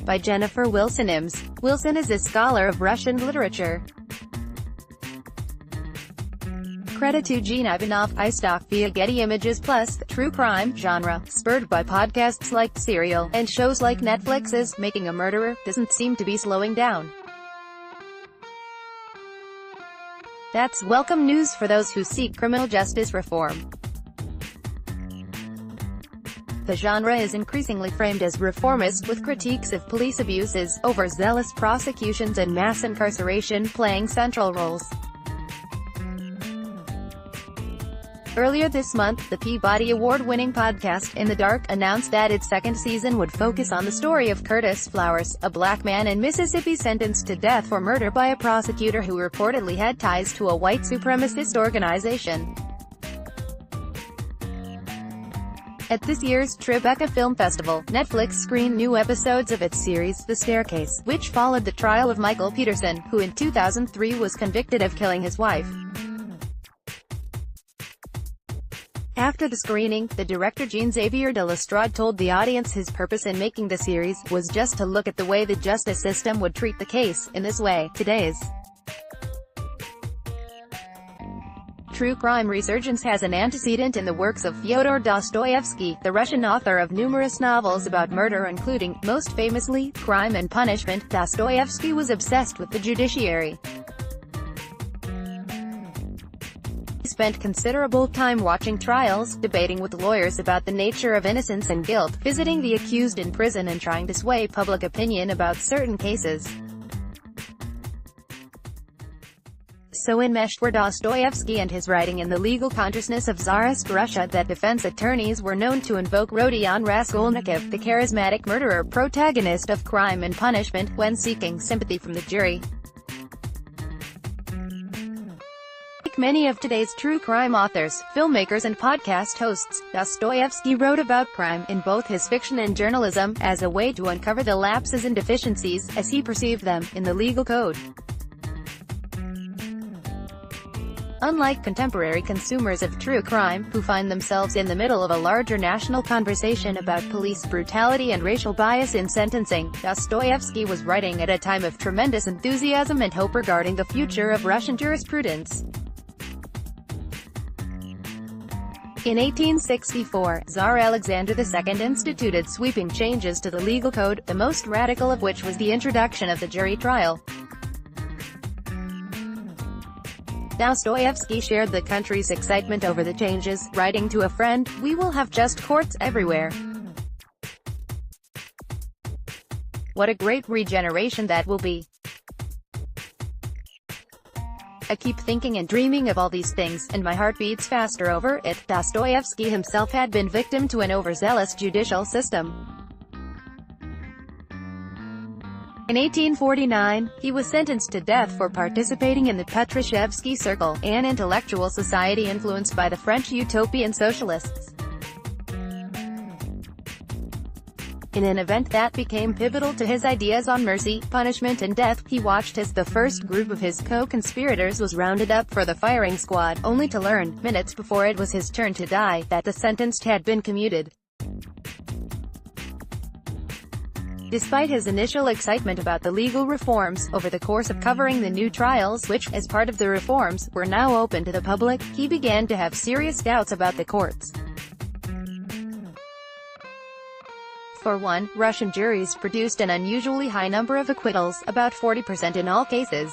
by Jennifer WilsonMs. Wilson is a scholar of Russian literature. CreditEugene Ivanov, iStock via Getty Images PlusThe true crime genre, spurred by podcasts like Serial, and shows like Netflix's Making a Murderer, doesn't seem to be slowing down. That's welcome news for those who seek criminal justice reform. The genre is increasingly framed as reformist, with critiques of police abuses, overzealous prosecutions and mass incarceration playing central roles. Earlier this month, the Peabody Award-winning podcast, In the Dark, announced that its second season would focus on the story of Curtis Flowers, a black man in Mississippi sentenced to death for murder by a prosecutor who reportedly had ties to a white supremacist organization. At this year's Tribeca Film Festival, Netflix screened new episodes of its series, The Staircase, which followed the trial of Michael Peterson, who in 2003 was convicted of killing his wife. After the screening, the director Jean-Xavier de Lestrade told the audience his purpose in making the series was just to look at the way the justice system would treat the case. In this way, today's true crime resurgence has an antecedent in the works of Fyodor Dostoyevsky, the Russian author of numerous novels about murder including, most famously, Crime and Punishment. Dostoyevsky was obsessed with the judiciary. He spent considerable time watching trials, debating with lawyers about the nature of innocence and guilt, visiting the accused in prison and trying to sway public opinion about certain cases. So enmeshed were Dostoyevsky and his writing in the legal consciousness of Tsarist Russia that defense attorneys were known to invoke Rodion Raskolnikov, the charismatic murderer protagonist of Crime and Punishment, when seeking sympathy from the jury. Like many of today's true crime authors, filmmakers and podcast hosts, Dostoyevsky wrote about crime, in both his fiction and journalism, as a way to uncover the lapses and deficiencies, as he perceived them, in the legal code. Unlike contemporary consumers of true crime, who find themselves in the middle of a larger national conversation about police brutality and racial bias in sentencing, Dostoyevsky was writing at a time of tremendous enthusiasm and hope regarding the future of Russian jurisprudence. In 1864, Tsar Alexander II instituted sweeping changes to the legal code, the most radical of which was the introduction of the jury trial. Dostoyevsky shared the country's excitement over the changes, writing to a friend, "We will have just courts everywhere. What a great regeneration that will be. I keep thinking and dreaming of all these things, and my heart beats faster over it." Dostoyevsky himself had been victim to an overzealous judicial system. In 1849, he was sentenced to death for participating in the Petrushevsky Circle, an intellectual society influenced by the French utopian socialists. In an event that became pivotal to his ideas on mercy, punishment and death, he watched as the first group of his co-conspirators was rounded up for the firing squad, only to learn, minutes before it was his turn to die, that the sentenced had been commuted. Despite his initial excitement about the legal reforms, over the course of covering the new trials which, as part of the reforms, were now open to the public, he began to have serious doubts about the courts. For one, Russian juries produced an unusually high number of acquittals, about 40% in all cases.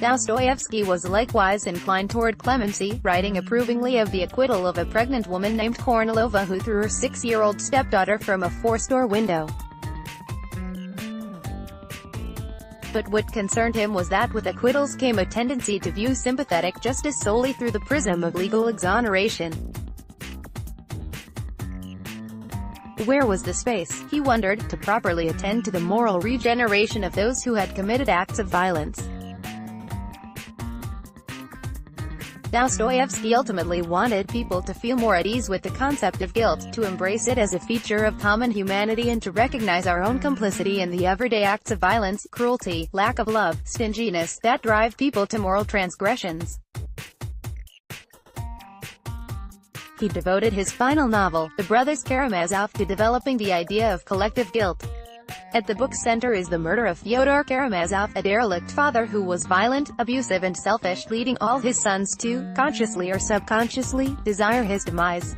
Dostoyevsky was likewise inclined toward clemency, writing approvingly of the acquittal of a pregnant woman named Kornilova who threw her 6-year-old stepdaughter from a four-store window. But what concerned him was that with acquittals came a tendency to view sympathetic justice solely through the prism of legal exoneration. Where was the space, he wondered, to properly attend to the moral regeneration of those who had committed acts of violence? Dostoyevsky ultimately wanted people to feel more at ease with the concept of guilt, to embrace it as a feature of common humanity and to recognize our own complicity in the everyday acts of violence, cruelty, lack of love, stinginess, that drive people to moral transgressions. He devoted his final novel, The Brothers Karamazov, to developing the idea of collective guilt. At the book's center is the murder of Fyodor Karamazov, a derelict father who was violent, abusive and selfish, leading all his sons to, consciously or subconsciously, desire his demise.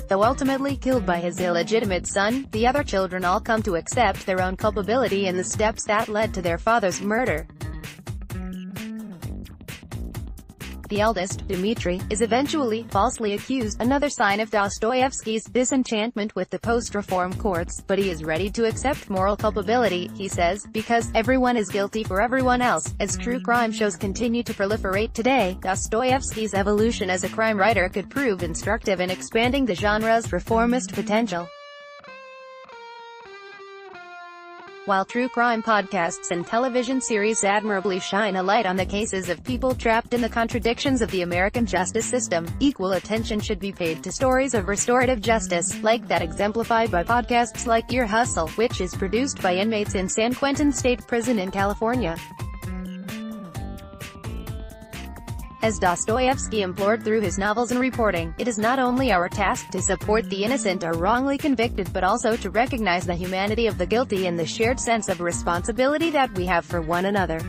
Though ultimately killed by his illegitimate son, the other children all come to accept their own culpability in the steps that led to their father's murder. The eldest, Dmitry, is eventually falsely accused, another sign of Dostoyevsky's disenchantment with the post-reform courts, but he is ready to accept moral culpability, he says, because everyone is guilty for everyone else. As true crime shows continue to proliferate today, Dostoyevsky's evolution as a crime writer could prove instructive in expanding the genre's reformist potential. While true crime podcasts and television series admirably shine a light on the cases of people trapped in the contradictions of the American justice system, equal attention should be paid to stories of restorative justice, like that exemplified by podcasts like Ear Hustle, which is produced by inmates in San Quentin State Prison in California. As Dostoyevsky implored through his novels and reporting, it is not only our task to support the innocent or wrongly convicted but also to recognize the humanity of the guilty and the shared sense of responsibility that we have for one another.